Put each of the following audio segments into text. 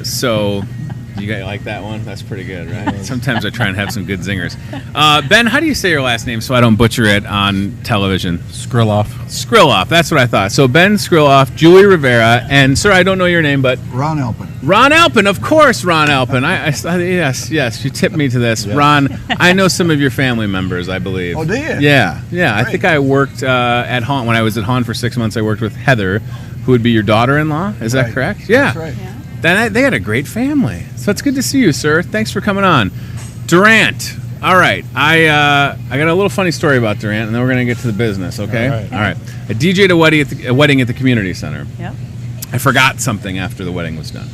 So, you guys like that one? That's pretty good, right? Sometimes I try and have some good zingers. Ben, how do you say your last name so I don't butcher it on television? Skriloff. Skriloff, that's what I thought. So Ben Skriloff, Julie Rivera, and sir, I don't know your name, but Ron Alpen. Ron Alpen, of course, Ron Alpen. Yes, you tipped me to this. Yes. Ron, I know some of your family members, I believe. Oh, do you? Yeah. I Great. think I worked at Hahn. When I was at Hahn for 6 months, I worked with Heather, who would be your daughter-in-law. Is that Right. correct? Yeah. That's right. Then they had a great family. So it's good to see you, sir. Thanks for coming on. Durant. All right. I got a little funny story about Durant, and then we're going to get to the business, okay? All right. I DJ'd a wedding at the community center. Yep. I forgot something after the wedding was done.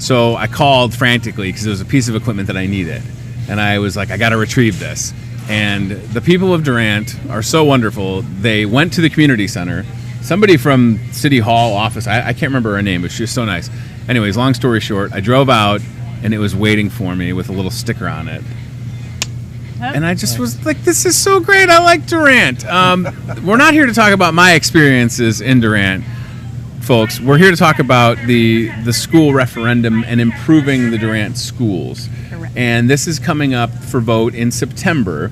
So I called frantically because there was a piece of equipment that I needed. And I was like, I got to retrieve this. And the people of Durant are so wonderful. They went to the community center. Somebody from City Hall office, I can't remember her name, but she was so nice. Anyways, long story short, I drove out, and it was waiting for me with a little sticker on it. And I just was like, this is so great. I like Durant. We're not here to talk about my experiences in Durant, folks. We're here to talk about the school referendum and improving the Durant schools. Correct. And this is coming up for vote in September.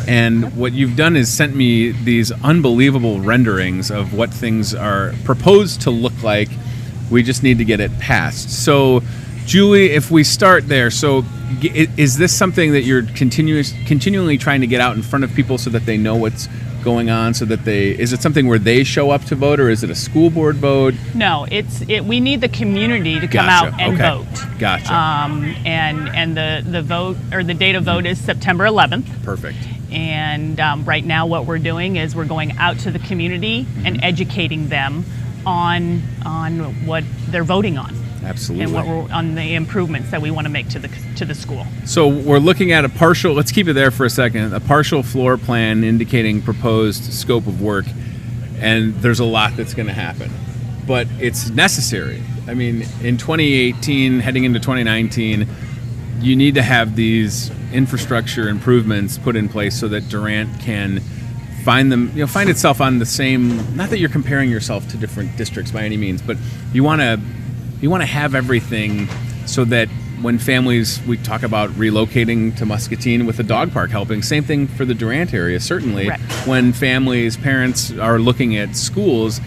And what you've done is sent me these unbelievable renderings of what things are proposed to look like. We just need to get it passed. So, Julie, if we start there, so is this something that you're continually trying to get out in front of people so that they know what's going on, so that is it something where they show up to vote, or is it a school board vote? No, we need the community to come Gotcha. out and Okay. vote. Gotcha. And the vote, or the date of vote, is September 11th. Perfect. And right now what we're doing is we're going out to the community and educating them on what they're voting on. Absolutely. And what we're on the improvements that we want to make to the school. So we're looking at a partial, let's keep it there for a second, a partial floor plan indicating proposed scope of work, and there's a lot that's going to happen. But it's necessary. I mean, in 2018, heading into 2019, you need to have these infrastructure improvements put in place so that Durant can find itself on the same, not that you're comparing yourself to different districts by any means, but you want to have everything so that when families, we talk about relocating to Muscatine with the dog park helping, same thing for the Durant area, certainly. Correct. When families, parents are looking at schools,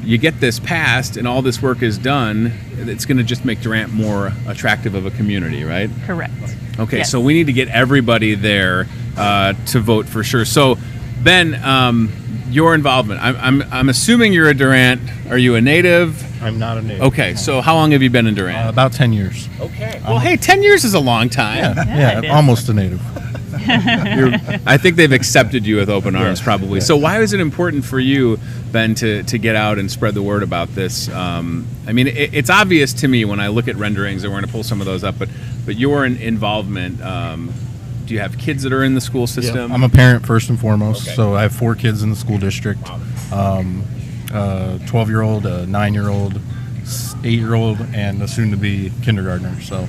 you get this passed and all this work is done, it's going to just make Durant more attractive of a community, right? Correct. Okay, Yes. so we need to get everybody there to vote for sure. So, Ben, your involvement. I'm assuming you're a Durant. Are you a native? I'm not a native. Okay, so how long have you been in Durant? About 10 years. Okay. Well, hey, 10 years is a long time. it is. Almost a native. I think they've accepted you with open arms, probably. So why was it important for you, Ben, to get out and spread the word about this? I mean, it's obvious to me when I look at renderings, and we're going to pull some of those up, but your involvement, do you have kids that are in the school system? I'm a parent first and foremost, Okay. so I have 4 kids in the school district. 12-year-old, a 9-year-old, 8-year-old, and a soon-to-be kindergartner. So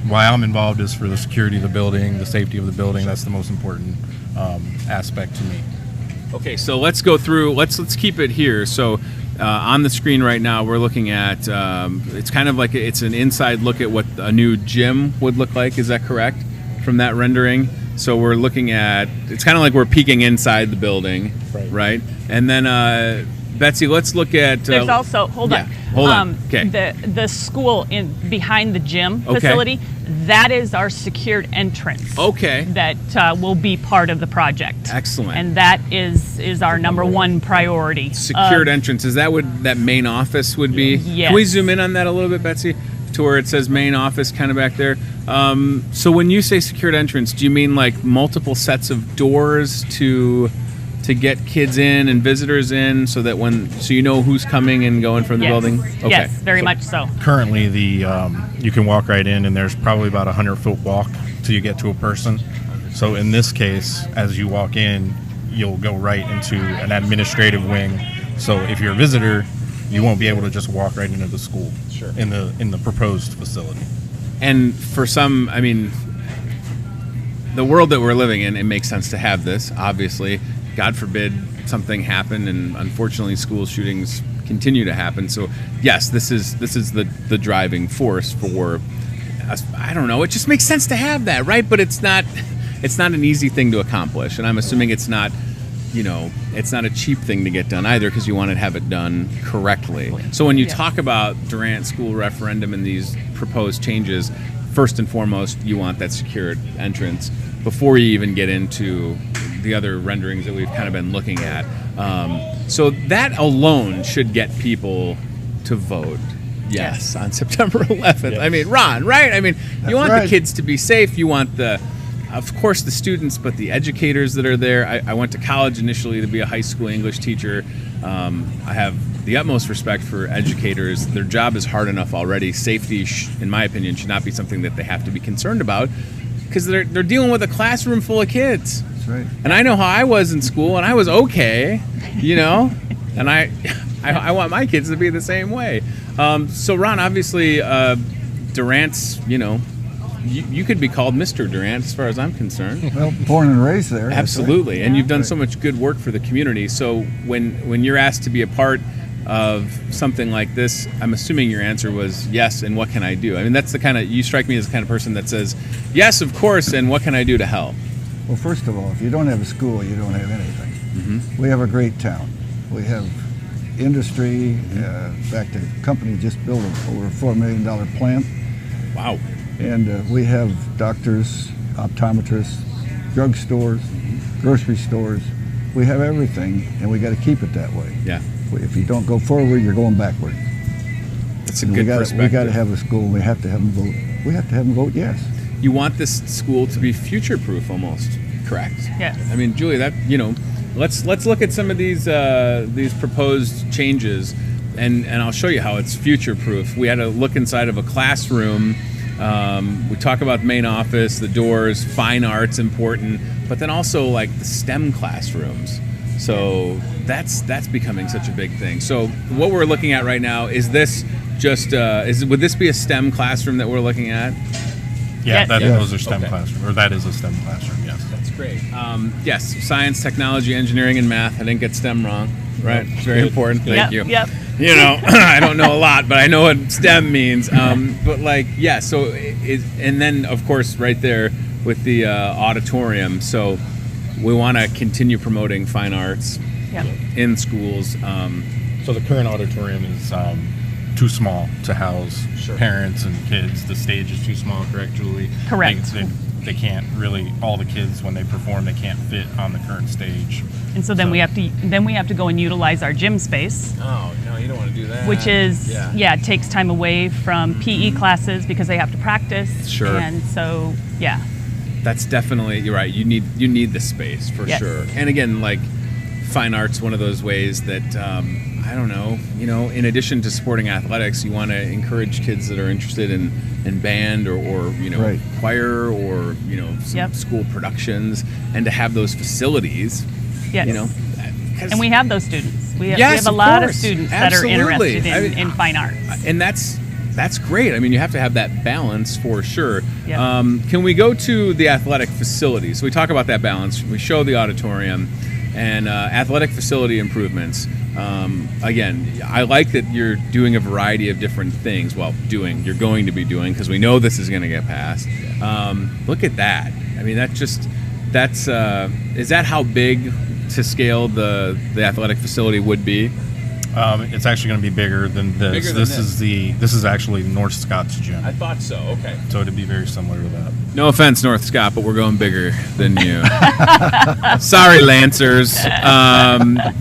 why I'm involved is for the security of the building, the safety of the building. That's the most important aspect to me. Okay, so let's go through. Let's keep it here. So on the screen right now, we're looking at. It's kind of like it's an inside look at what a new gym would look like. Is that correct? From that rendering. So we're looking at. It's kind of like we're peeking inside the building, right? And then Betsy, let's look at. There's also hold on. Okay. The school behind the gym facility. That is our secured entrance. Okay. That will be part of the project. Excellent. And that is our number one priority. Secured entrance. Is that what that main office would be? Yes. Can we zoom in on that a little bit, Betsy, to where it says main office, kind of back there? So when you say secured entrance, do you mean like multiple sets of doors to get kids in and visitors in, so that so you know who's coming and going from the building? Okay. Yes, very much so. Currently, you can walk right in, and there's probably about 100-foot walk till you get to a person. So in this case, as you walk in, you'll go right into an administrative wing. So if you're a visitor, you won't be able to just walk right into the school in the proposed facility. And for some, I mean, the world that we're living in, it makes sense to have this, obviously. God forbid something happened, and unfortunately school shootings continue to happen. So yes, this is the driving force for us. I don't know. It just makes sense to have that, right? But it's not an easy thing to accomplish, and I'm assuming it's not. It's not a cheap thing to get done either, because you want to have it done correctly. So when you talk about Durant School referendum and these proposed changes, first and foremost, you want that secured entrance before you even get into the other renderings that we've kind of been looking at. So that alone should get people to vote yes on September 11th. Yes. I mean, Ron, right? I mean, you want right. the kids to be safe. You want of course, the students, but the educators that are there. I went to college initially to be a high school English teacher. I have the utmost respect for educators. Their job is hard enough already. Safety, in my opinion, should not be something that they have to be concerned about, because they're dealing with a classroom full of kids. That's right. And I know how I was in school, and I was okay, and I want my kids to be the same way. So, Ron, obviously, Durant's, you could be called Mr. Durant as far as I'm concerned. Well, born and raised there. Absolutely. Right. And you've done so much good work for the community. So when you're asked to be a part of something like this, I'm assuming your answer was yes, and what can I do? I mean, that's you strike me as the kind of person that says, yes, of course, and what can I do to help? Well, first of all, if you don't have a school, you don't have anything. Mm-hmm. We have a great town. We have industry. In fact, the company just built over a $4 million plant. Wow. And we have doctors, optometrists, drug stores, grocery stores. We have everything, and we got to keep it that way. Yeah. If you don't go forward, you're going backward. That's a good perspective. We got to have a school, and we have to have them vote. We have to have them vote yes. You want this school to be future-proof almost, correct? Yes. I mean, Julie, let's look at some of these proposed changes, and I'll show you how it's future-proof. We had to look inside of a classroom. We talk about the main office, the doors, fine arts important, but then also like the STEM classrooms. So that's becoming such a big thing. So what we're looking at right now, is this just would this be a STEM classroom that we're looking at? Yeah, Yes. those are STEM Okay. classroom, or that is a STEM classroom. Yes. That's great. Yes, science, technology, engineering, and math. I didn't get STEM wrong, right? It's very important. Thank you. Yep. I don't know a lot, but I know what STEM means. But so and then of course right there with the auditorium. So we want to continue promoting fine arts Yep. in schools. So the current auditorium is too small to house parents and kids. The stage is too small, correct, Julie? Correct. They can't really, all the kids when they perform, they can't fit on the current stage. And so then we have to go and utilize our gym space, Oh no, you don't want to do that. which is it takes time away from PE classes because they have to practice. Sure. And so That's definitely, you're right. You need the space for Yes. sure. And again, like fine arts, one of those ways that I don't know. In addition to supporting athletics, you want to encourage kids that are interested in band or Right. choir or some Yep. school productions, and to have those facilities. Yes. 'Cause- And we have those students. We have Yes, a of lot of course. students Absolutely. that are interested I mean, in fine arts. and that's great. I mean, you have to have that balance for sure. Yep. Can we go to the athletic facilities? So we talk about that balance. We show the auditorium and athletic facility improvements. Again, I like that you're doing a variety of different things. Well, you're going to be doing, because we know this is going to get passed. Look at that. I mean, is that how big to scale the athletic facility would be? It's actually going to be bigger than this. Bigger than This is actually North Scott's gym, thought so. Okay. so it'd be very similar to that. No offense, North Scott, but we're going bigger than you. Sorry, Lancers.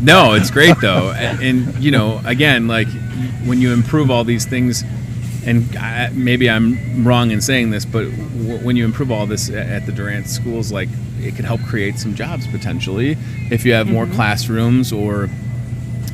No, it's great though, and again, like when you improve all these things, and maybe I'm wrong in saying this, but when you improve all this at the Durant schools, like it could help create some jobs potentially if you have more classrooms or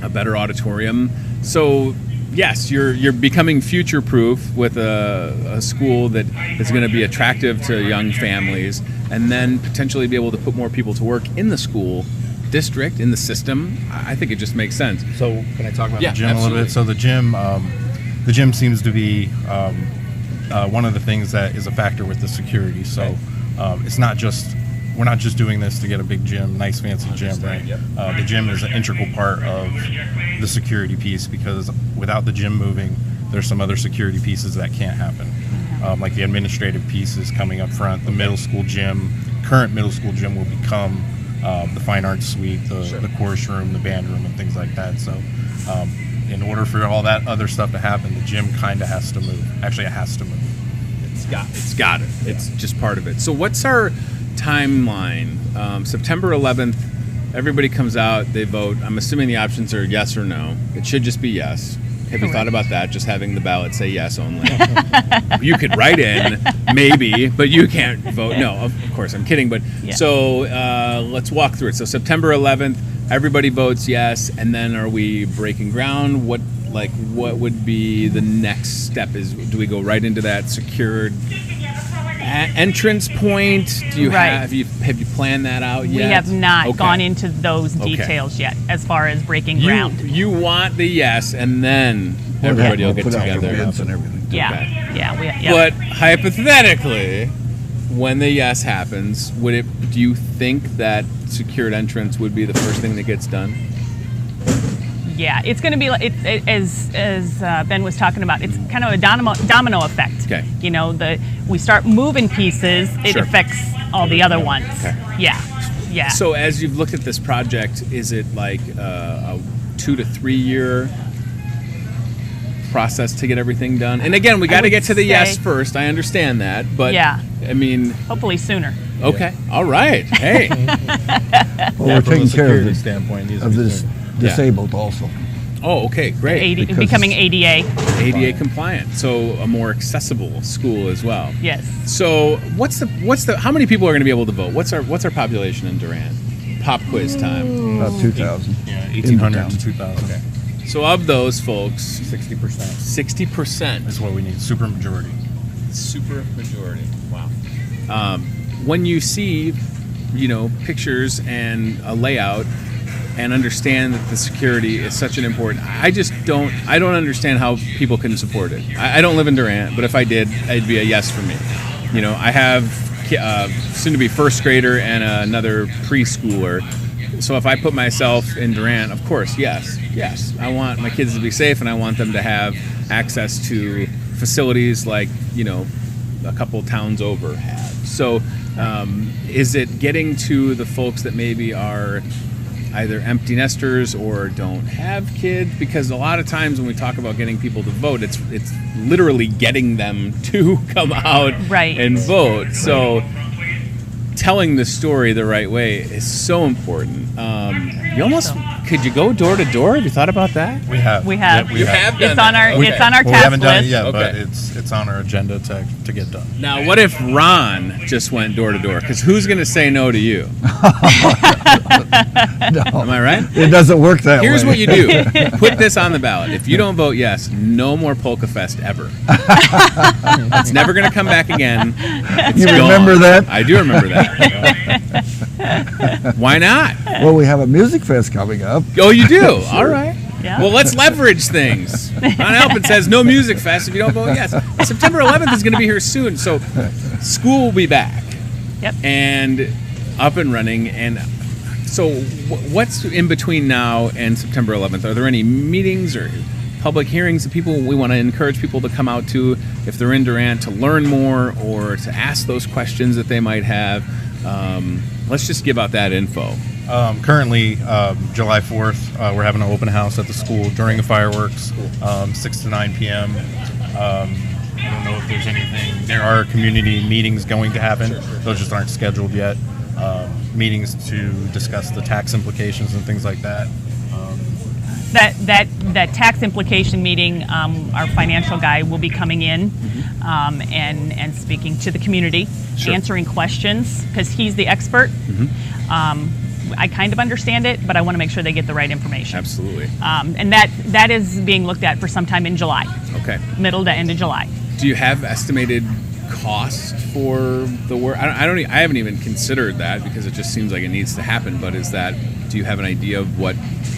a better auditorium. So yes, you're becoming future-proof with a school that is going to be attractive to young families, and then potentially be able to put more people to work in the school district, in the system. I think it just makes sense. So can I talk about Yeah, the gym a little bit? So the gym seems to be one of the things that is a factor with the security. So it's not just we're not just doing this to get a big gym, nice fancy gym, right? Yep. The gym is an integral part of the security piece, because without the gym moving, there's some other security pieces that can't happen. Like the administrative pieces coming up front, the middle school gym, current middle school gym will become the fine arts suite, the chorus room, the band room, and things like that. So in order for all that other stuff to happen, the gym kind of has to move. Actually, it has to move. It's got it. It's just part of it. So what's our timeline? September 11th, everybody comes out, they vote. I'm assuming the options are yes or no. It should just be yes. Have you thought about that? Just having the ballot say yes only. You could write in, maybe, but you can't vote. No, of course, I'm kidding. But so let's walk through it. So September 11th, everybody votes yes, and then are we breaking ground? What would be the next step? Do we go right into that secured entrance point? Do you have you planned that out yet? We have not gone into those details yet as far as breaking ground. You want the yes, and then everybody will get together. Bids and everything. But hypothetically, when the yes happens, do you think that secured entrance would be the first thing that gets done? Yeah, it's going to be as Ben was talking about. It's kind of a domino effect. Okay. You know, we start moving pieces, it affects all the other ones. Okay. Yeah. So as you've looked at this project, is it like a 2 to 3 year process to get everything done? And again, we got to get to the yes first. I understand that, but I mean, hopefully sooner. Okay. All right. Hey. Well, we're taking care of this standpoint of this. Disabled also. Oh, okay, great. Becoming ADA compliant, so a more accessible school as well. Yes. So what's the how many people are going to be able to vote? What's our population in Durant? Pop quiz time. About 2,000. Yeah, 1,800 to 2,000. Okay. So of those folks, 60%. 60% is what we need. Super majority. Super majority. Wow. When you see, pictures and a layout, and understand that the security is such an important. I don't understand how people can support it. I don't live in Durant, but if I did, it'd be a yes for me. I have soon to be first grader and another preschooler. So if I put myself in Durant, of course, yes. I want my kids to be safe, and I want them to have access to facilities like, a couple towns over have. So is it getting to the folks that maybe are either empty nesters or don't have kids? Because a lot of times when we talk about getting people to vote, it's literally getting them to come out and vote. So telling the story the right way is so important. Could you go door to door? Have you thought about that? We have. Yep, you have done it's on our that. It's on our task list. We haven't done it yet, but it's on our agenda to get done. Now, what if Ron just went door to door? Because who's going to say no to you? No. Am I right? It doesn't work that way. Here's what you do. Put this on the ballot. If you don't vote yes, no more Polka Fest ever. It's never going to come back again. It's You gone. remember that? I do remember that. Why not? Well, we have a music fest coming up. Oh, you do? All right. Yeah. Well, let's leverage things. Ron Alpen says no music fest if you don't vote yes. September 11th is going to be here soon, so school will be back. Yep. And up and running. And so what's in between now and September 11th? Are there any meetings or public hearings that we want to encourage people to come out to if they're in Durant to learn more or to ask those questions that they might have? Let's just give out that info. Currently, July 4th, we're having an open house at the school during the fireworks, 6 to 9 p.m. I don't know if there's anything. There are community meetings going to happen. Those just aren't scheduled yet. Meetings to discuss the tax implications and things like that. That tax implication meeting, our financial guy will be coming in and speaking to the community, answering questions, because he's the expert. I kind of understand it, but I want to make sure they get the right information. Absolutely. And that is being looked at for sometime in July. Okay. Middle to end of July. Do you have estimated cost for the work? I haven't even considered that because it just seems like it needs to happen. But do you have an idea of what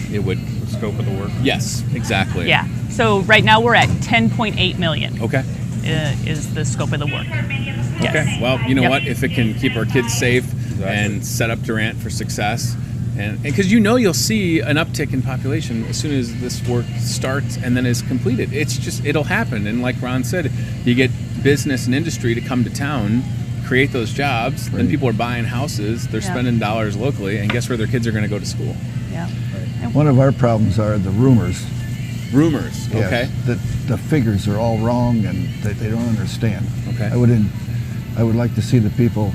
it would? Scope of the work? Yes, exactly. Yeah. So right now we're at $10.8 million. Okay. Is the scope of the work. Yes. Okay. Well, you know what? If it can keep our kids safe, and set up Durant for success. And because you'll see an uptick in population as soon as this work starts and then is completed. It'll happen. And like Ron said, you get business and industry to come to town, create those jobs, then people are buying houses, they're spending dollars locally, and guess where their kids are going to go to school? Yeah. One of our problems are the rumors. Rumors, okay. That the figures are all wrong and that they don't understand. Okay. I would like to see the people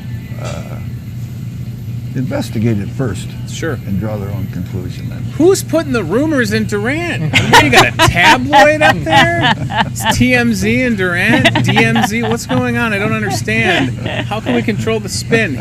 investigate it first. Sure. And draw their own conclusion then. Who's putting the rumors in Durant? You got a tabloid up there? It's TMZ and Durant? DMZ? What's going on? I don't understand. How can we control the spin?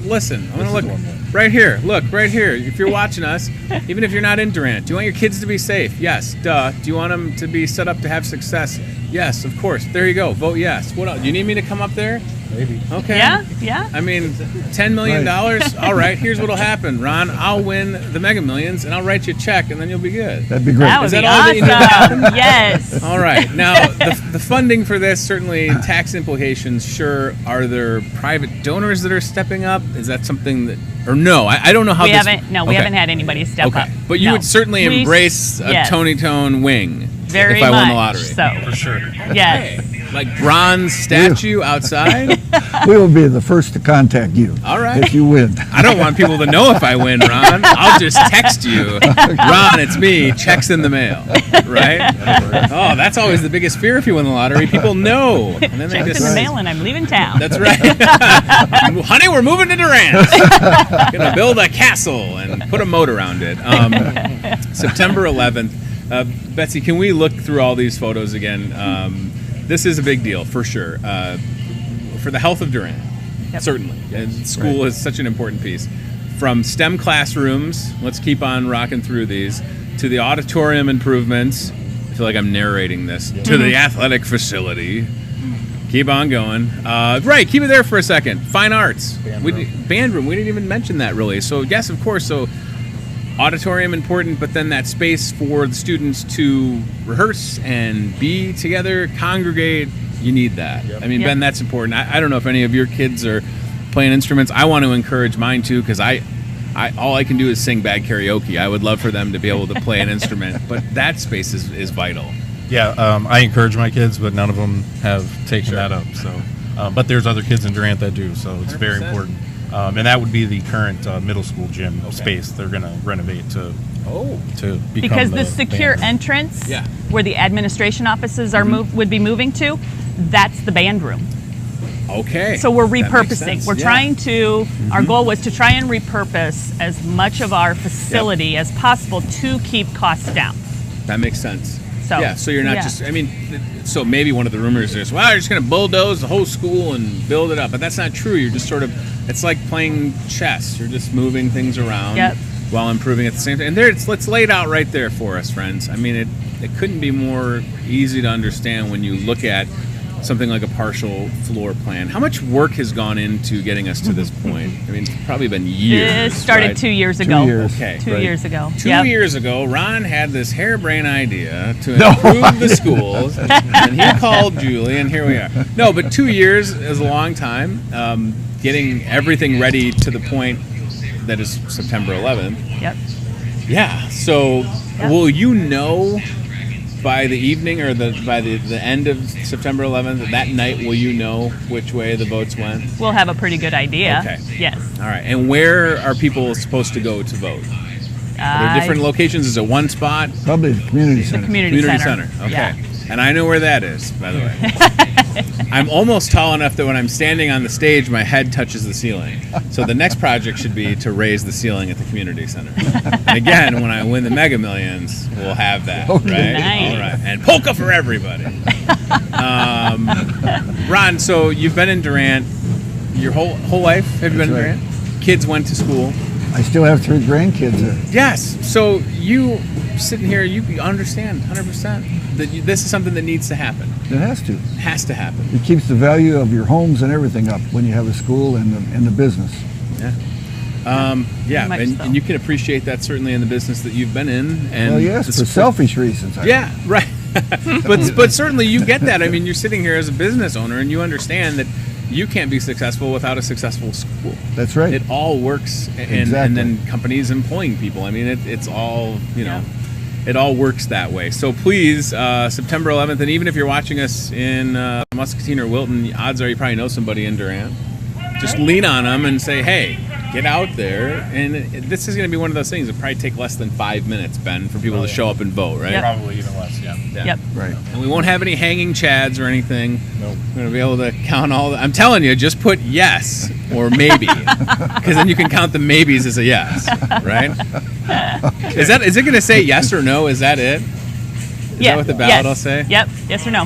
Listen, I'm going to look right here. Look, right here. If you're watching us, even if you're not in Durant, do you want your kids to be safe? Yes. Duh. Do you want them to be set up to have success? Yes, of course. There you go. Vote yes. What else? Do you need me to come up there? Maybe. Okay. Yeah. I mean, $10 million? All right, here's what'll happen. Ron, I'll win the Mega Millions, and I'll write you a check, and then you'll be good. That'd be great. That would Is that be all that you need to awesome. happen? Yes. All right. Now, the funding for this, certainly tax implications, sure. Are there private donors that are stepping up? Is that something that, or no? I don't know how We this... haven't had anybody step up. But you would certainly embrace a Tony Tone wing Very if I won the much lottery. so. For sure. Yes. Okay. Like bronze statue outside? We will be the first to contact you. All right. If you win. I don't want people to know if I win, Ron. I'll just text you. Ron, it's me. Checks in the mail. Right? Oh, that's always the biggest fear if you win the lottery. People know. And then Checks in the mail and I'm leaving town. That's right. Honey, we're moving to Durant. Gonna build a castle and put a moat around it. September 11th. Betsy, can we look through all these photos again? This is a big deal, for sure. For the health of Durant, certainly. And school is such an important piece. From STEM classrooms, let's keep on rocking through these, to the auditorium improvements. I feel like I'm narrating this. To the athletic facility. Keep on going. Right, keep it there for a second. Fine arts. Band room. We didn't even mention that, really. So, yes, of course. So, auditorium important, but then that space for the students to rehearse and be together, congregate, you need that. I mean, Ben, that's important. I don't know if any of your kids are playing instruments. I want to encourage mine too, because I all I can do is sing bad karaoke. I would love for them to be able to play an instrument, but that space is vital. Yeah, I encourage my kids, but none of them have taken that up. So, but there's other kids in Durant that do, so it's 100%. Very important. And that would be the current middle school gym space they're going to renovate to become because the secure entrance where the administration offices are would be moving to, that's the band room. Okay. So we're repurposing. We're trying to, our goal was to try and repurpose as much of our facility as possible to keep costs down. That makes sense. So, so you're not just, I mean, so maybe one of the rumors is, well, you're just going to bulldoze the whole school and build it up. But that's not true. You're just sort of, it's like playing chess. You're just moving things around while improving at the same time. And there, it's laid out right there for us, friends. I mean, it couldn't be more easy to understand when you look at something like a partial floor plan. How much work has gone into getting us to this point? I mean, it's probably been years. It started 2 years ago. 2 years. Okay. 2 years ago. 2 years ago, Ron had this harebrained idea to improve the schools, and he called Julie, and here we are. No, but 2 years is a long time. Getting everything ready to the point that is September 11th. Yep. Yeah. So, will you know by the evening or by the end of September 11th, that night, will you know which way the votes went? We'll have a pretty good idea. Okay. Yes. All right. And where are people supposed to go to vote? Are there different locations? Is it one spot? Probably the community center. The community center. Okay. Yeah. And I know where that is, by the way. I'm almost tall enough that when I'm standing on the stage, my head touches the ceiling. So the next project should be to raise the ceiling at the community center. And again, when I win the Mega Millions, we'll have that, right? Nice. All right. And polka for everybody. Ron, so you've been in Durant your whole life? Have you been in Durant? Kids went to school. I still have 3 grandkids there. Yes. So you sitting here, you understand 100% that this is something that needs to happen. It has to. It has to happen. It keeps the value of your homes and everything up when you have a school and the business. Yeah. And you can appreciate that certainly in the business that you've been in. And well, yes, for selfish reasons. Yeah, right. but certainly you get that. I mean, you're sitting here as a business owner and you understand that you can't be successful without a successful school. That's right. It all works, and then companies employing people. I mean, it's all, you know, it all works that way. So please, September 11th, and even if you're watching us in Muscatine or Wilton, odds are you probably know somebody in Durant. Just lean on them and say, hey, get out there. And this is going to be one of those things. It'll probably take less than 5 minutes, Ben, for people to show up and vote, right? Probably even less, yeah. Yep. Right. And we won't have any hanging chads or anything. Nope. We're going to be able to count all the... I'm telling you, just put yes or maybe. Because then you can count the maybes as a yes, right? Okay. Is it going to say yes or no? Is that it? Is that what the ballot will say? Yep. Yes or no.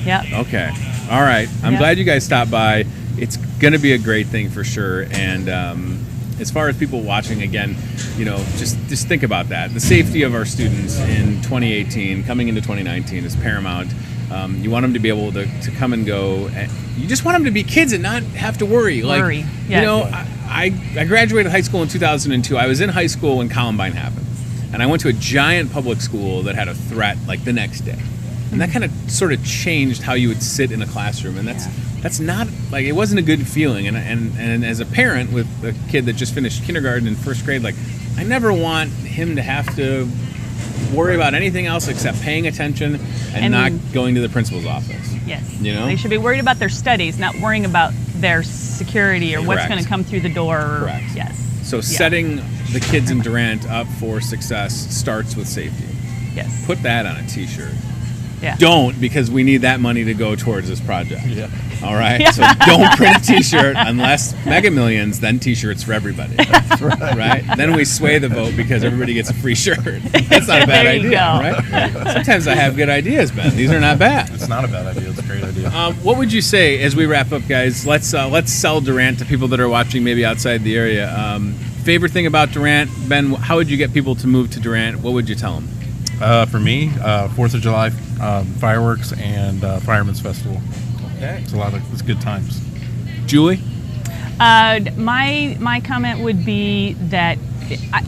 Yep. Okay. All right. I'm glad you guys stopped by. It's going to be a great thing for sure. And as far as people watching, again, you know, just think about that. The safety of our students in 2018, coming into 2019, is paramount. You want them to be able to come and go. You just want them to be kids and not have to worry. Like, you know, I graduated high school in 2002. I was in high school when Columbine happened. And I went to a giant public school that had a threat like the next day. And that kind of sort of changed how you would sit in a classroom. And that's not, like, it wasn't a good feeling. And as a parent with a kid that just finished kindergarten and first grade, like, I never want him to have to worry about anything else except paying attention and not going to the principal's office. Yes. You know? They should be worried about their studies, not worrying about their security or what's going to come through the door. Correct. Yes. So setting the kids in Durant up for success starts with safety. Yes. Put that on a t-shirt. Yeah. Don't, because we need that money to go towards this project. Yeah. All right? So don't print a t-shirt unless Mega Millions, then t-shirts for everybody. That's right. Right? Then we sway the vote because everybody gets a free shirt. That's not a bad There you idea, go. right? Sometimes I have good ideas, Ben. These are not bad. It's not a bad idea. It's a great idea. What would you say as we wrap up, guys? Let's sell Durant to people that are watching maybe outside the area. Favorite thing about Durant, Ben, how would you get people to move to Durant? What would you tell them? For me, 4th of July fireworks and Fireman's Festival. Okay. It's good times. Julie? My comment would be that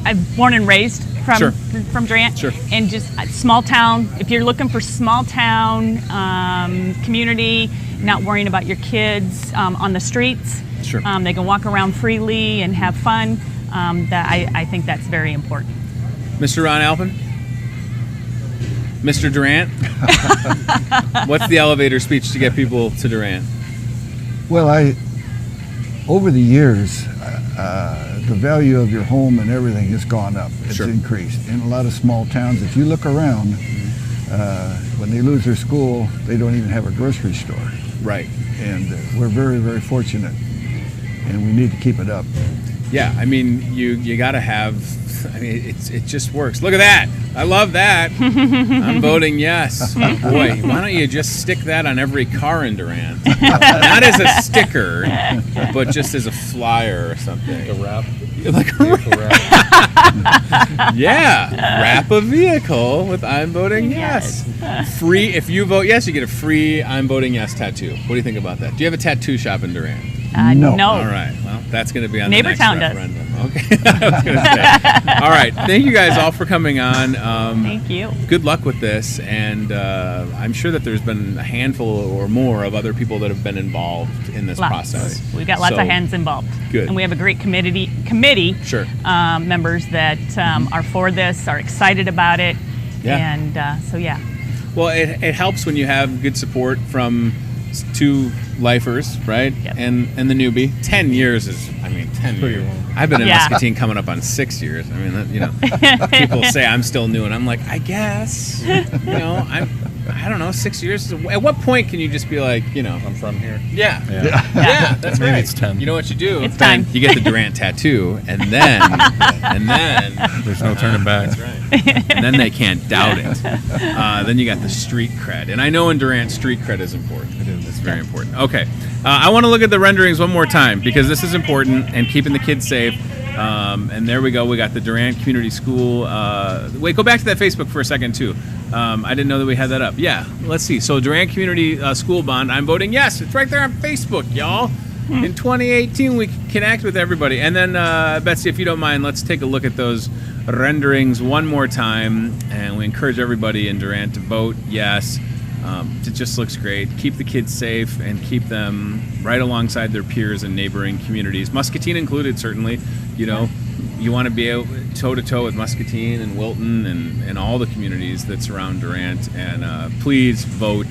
I'm born and raised from Durant. Sure. And just small town. If you're looking for small town community, not worrying about your kids on the streets, Sure. They can walk around freely and have fun. I think that's very important. Mr. Ron Alpen? Mr. Durant? What's the elevator speech to get people to Durant? Well, over the years, the value of your home and everything has gone up. It's increased. In a lot of small towns, if you look around, when they lose their school, they don't even have a grocery store. Right. And we're very, very fortunate, and we need to keep it up. Yeah, I mean, you got to have, I mean, it just works. Look at that. I love that. I'm voting yes. Boy, why don't you just stick that on every car in Durant? Not as a sticker, but just as a flyer or something. Like a wrap. Like a wrap. Yeah, wrap a vehicle with I'm voting yes. Free, if you vote yes, you get a free I'm voting yes tattoo. What do you think about that? Do you have a tattoo shop in Durant? No. All right. Well, that's going to be on Neighbor the next town referendum. Okay. I was going to say. All right. Thank you guys all for coming on. Thank you. Good luck with this, and I'm sure that there's been a handful or more of other people that have been involved in this process. We've got lots of hands involved. Good. And we have a great committee Sure. members that are for this, are excited about it. Yeah. And so, yeah. Well, it helps when you have good support from two lifers, right? Yep. And the newbie. 10 years is, I mean, 10 Pretty years. long. I've been in Yeah. Muscatine coming up on 6 years. I mean, you know, people say I'm still new, and I'm like, I guess. You know, I don't know, 6 years. At what point can you just be like, you know, I'm from here. yeah. Yeah. Yeah, that's Maybe right. it's 10. You know what you do? It's Ben, time. you get the Durant tattoo, and then There's no turning back. That's right. And then they can't doubt it. Then you got the street cred. And I know in Durant, street cred is important. It is. It's very important. Okay. I want to look at the renderings one more time because this is important and keeping the kids safe. And there we go. We got the Durant Community School. Wait, go back to that Facebook for a second, too. I didn't know that we had that up. Yeah, let's see. So Durant Community School Bond, I'm voting yes. It's right there on Facebook, y'all. In 2018, we connect with everybody. And then, Betsy, if you don't mind, let's take a look at those renderings one more time. And we encourage everybody in Durant to vote yes. It just looks great. Keep the kids safe and keep them right alongside their peers in neighboring communities, Muscatine included, certainly. You know, you want to be toe-to-toe with Muscatine and Wilton and all the communities that surround Durant. And please vote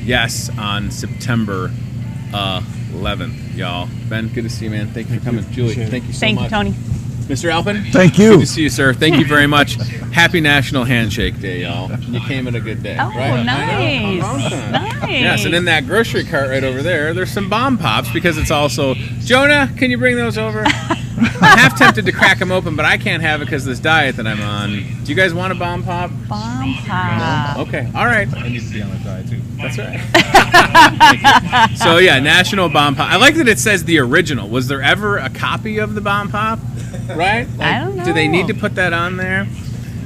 yes on September 11th, y'all. Ben, good to see you, man. Thank you for coming. Julie, thank you so much. Thank you, Tony. Mr. Alpen? Thank you. Good to see you, sir. Thank you very much. Happy National Handshake Day, y'all. You came at a good day. Oh, right? nice. Nice. Yes, and in that grocery cart right over there's some bomb pops because it's also... Jonah, can you bring those over? I'm half tempted to crack them open, but I can't have it because of this diet that I'm on. Do you guys want a bomb pop? Bomb pop. Okay, all right. I need to be on a diet too. That's right. So yeah, National Bomb Pop. I like that it says the original. Was there ever a copy of the bomb pop? Right? I don't know. Do they need to put that on there?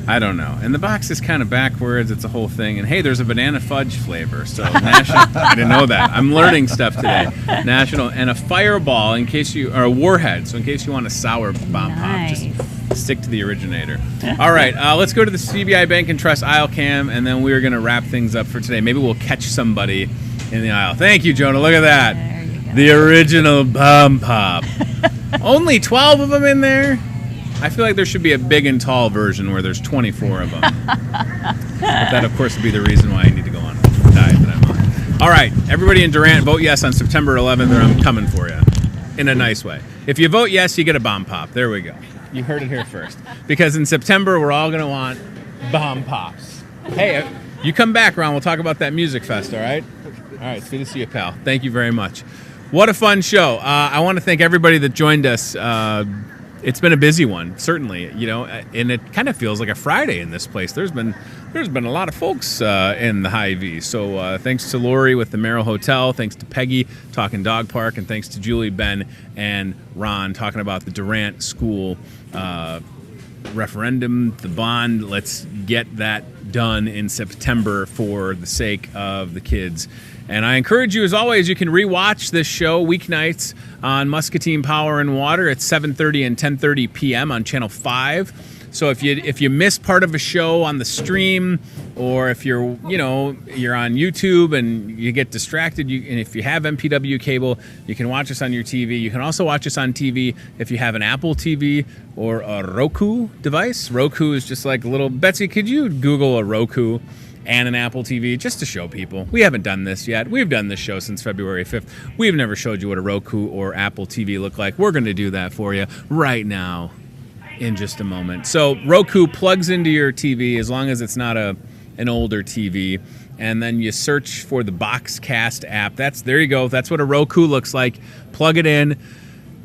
I don't know. And the box is kind of backwards. It's a whole thing. And hey, there's a banana fudge flavor. So national. I didn't know that. I'm learning stuff today. National and a fireball in case you or a warhead. So in case you want a sour bomb pop, just stick to the originator. All right, let's go to the CBI Bank and Trust aisle cam, and then we're gonna wrap things up for today. Maybe we'll catch somebody in the aisle. Thank you, Jonah. Look at that. There you go. The original bomb pop. Only 12 of them in there. I feel like there should be a big and tall version where there's 24 of them. But that, of course, would be the reason why I need to go on the diet that I'm on. All right, everybody in Durant, vote yes on September 11th, or I'm coming for you in a nice way. If you vote yes, you get a bomb pop. There we go. You heard it here first. Because in September, we're all going to want bomb pops. Hey, you come back, Ron. We'll talk about that music fest, all right? All right, it's good to see you, pal. Thank you very much. What a fun show. I want to thank everybody that joined us. It's been a busy one, certainly, you know, and it kind of feels like a Friday in this place. There's been a lot of folks in the Hy-Vee. So thanks to Lori with the Merrill Hotel, thanks to Peggy talking dog park, and thanks to Julie, Ben, and Ron talking about the Durant School referendum, the bond. Let's get that done in September for the sake of the kids. And I encourage you, as always, you can rewatch this show weeknights on Muscatine Power and Water at 7:30 and 10:30 p.m. on Channel 5. So if you miss part of a show on the stream, or if you're on YouTube and you get distracted, and if you have MPW cable, you can watch us on your TV. You can also watch us on TV if you have an Apple TV or a Roku device. Roku is just like a little... Betsy, could you Google a Roku and an Apple TV just to show people? We haven't done this yet. We've done this show since February 5th. We've never showed you what a Roku or Apple TV look like. We're going to do that for you right now in just a moment. So Roku plugs into your TV as long as it's not an older TV, and then you search for the Boxcast app. There you go. That's what a Roku looks like. Plug it in,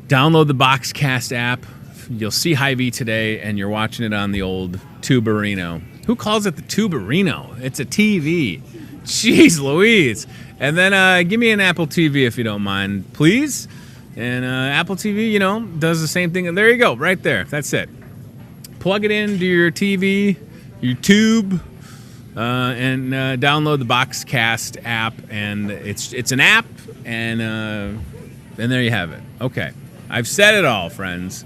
download the Boxcast app. You'll see Hy-Vee Today, and you're watching it on the old Tubarino. Who calls it the Tubarino? It's a TV. Jeez Louise. And then give me an Apple TV if you don't mind, please. And Apple TV, does the same thing. And there you go, right there. That's it. Plug it into your TV, your tube, and download the Boxcast app. And it's an app, and there you have it. Okay. I've said it all, friends.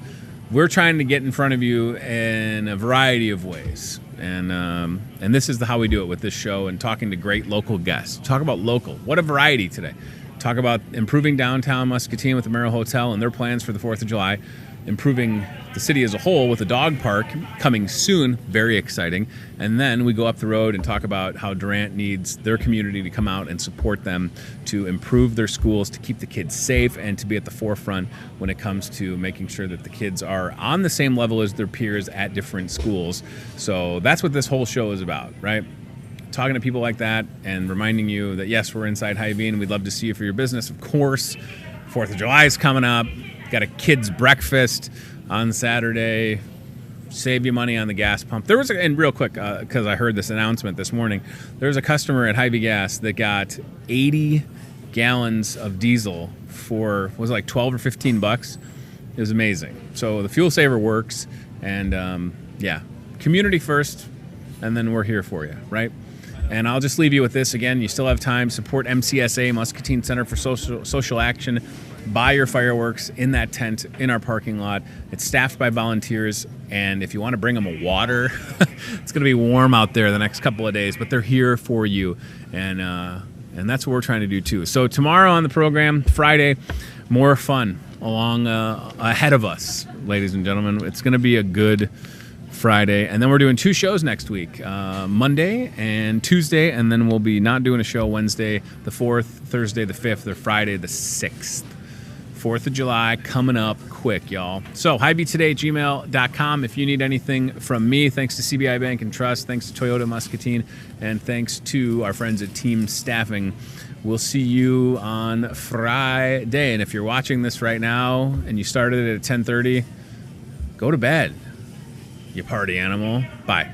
We're trying to get in front of you in a variety of ways. And this is how we do it with this show, and talking to great local guests. Talk about local. What a variety today. Talk about improving downtown Muscatine with the Merrill Hotel and their plans for the 4th of July. Improving the city as a whole with a dog park coming soon. Very exciting. And then we go up the road and talk about how Durant needs their community to come out and support them to improve their schools, to keep the kids safe, and to be at the forefront when it comes to making sure that the kids are on the same level as their peers at different schools. So that's what this whole show is about, right? Talking to people like that and reminding you that, yes, we're inside Hy-Vee and we'd love to see you for your business, of course. 4th of July is coming up. Got a kids' breakfast on Saturday. Save you money on the gas pump. And real quick, because I heard this announcement this morning, there was a customer at Hy-Vee Gas that got 80 gallons of diesel for, was it like 12 or 15 bucks? It was amazing. So the fuel saver works, and community first, and then we're here for you, right? And I'll just leave you with this again. You still have time. Support MCSA, Muscatine Center for Social Action. Buy your fireworks in that tent in our parking lot. It's staffed by volunteers, and if you want to bring them a water, it's going to be warm out there the next couple of days, but they're here for you. And that's what we're trying to do too. So tomorrow on the program, Friday, more fun ahead of us, ladies and gentlemen. It's going to be a good Friday, and then we're doing 2 shows next week, Monday and Tuesday, and then we'll be not doing a show Wednesday the 4th, Thursday the 5th, or Friday the 6th. 4th of July coming up quick, y'all. So Hy-Vee@gmail.com if you need anything from me. Thanks to CBI Bank and Trust, thanks to Toyota Muscatine, and thanks to our friends at Team Staffing. We'll see you on Friday. And if you're watching this right now and you started it at 10:30, go to bed, you party animal. Bye.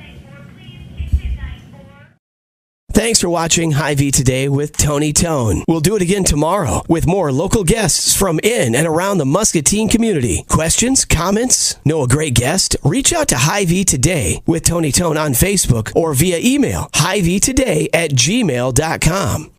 Thanks for watching Hy-Vee Today with Tony Tone. We'll do it again tomorrow with more local guests from in and around the Muscatine community. Questions, comments, know a great guest? Reach out to Hy-Vee Today with Tony Tone on Facebook or via email, hyveetoday@gmail.com.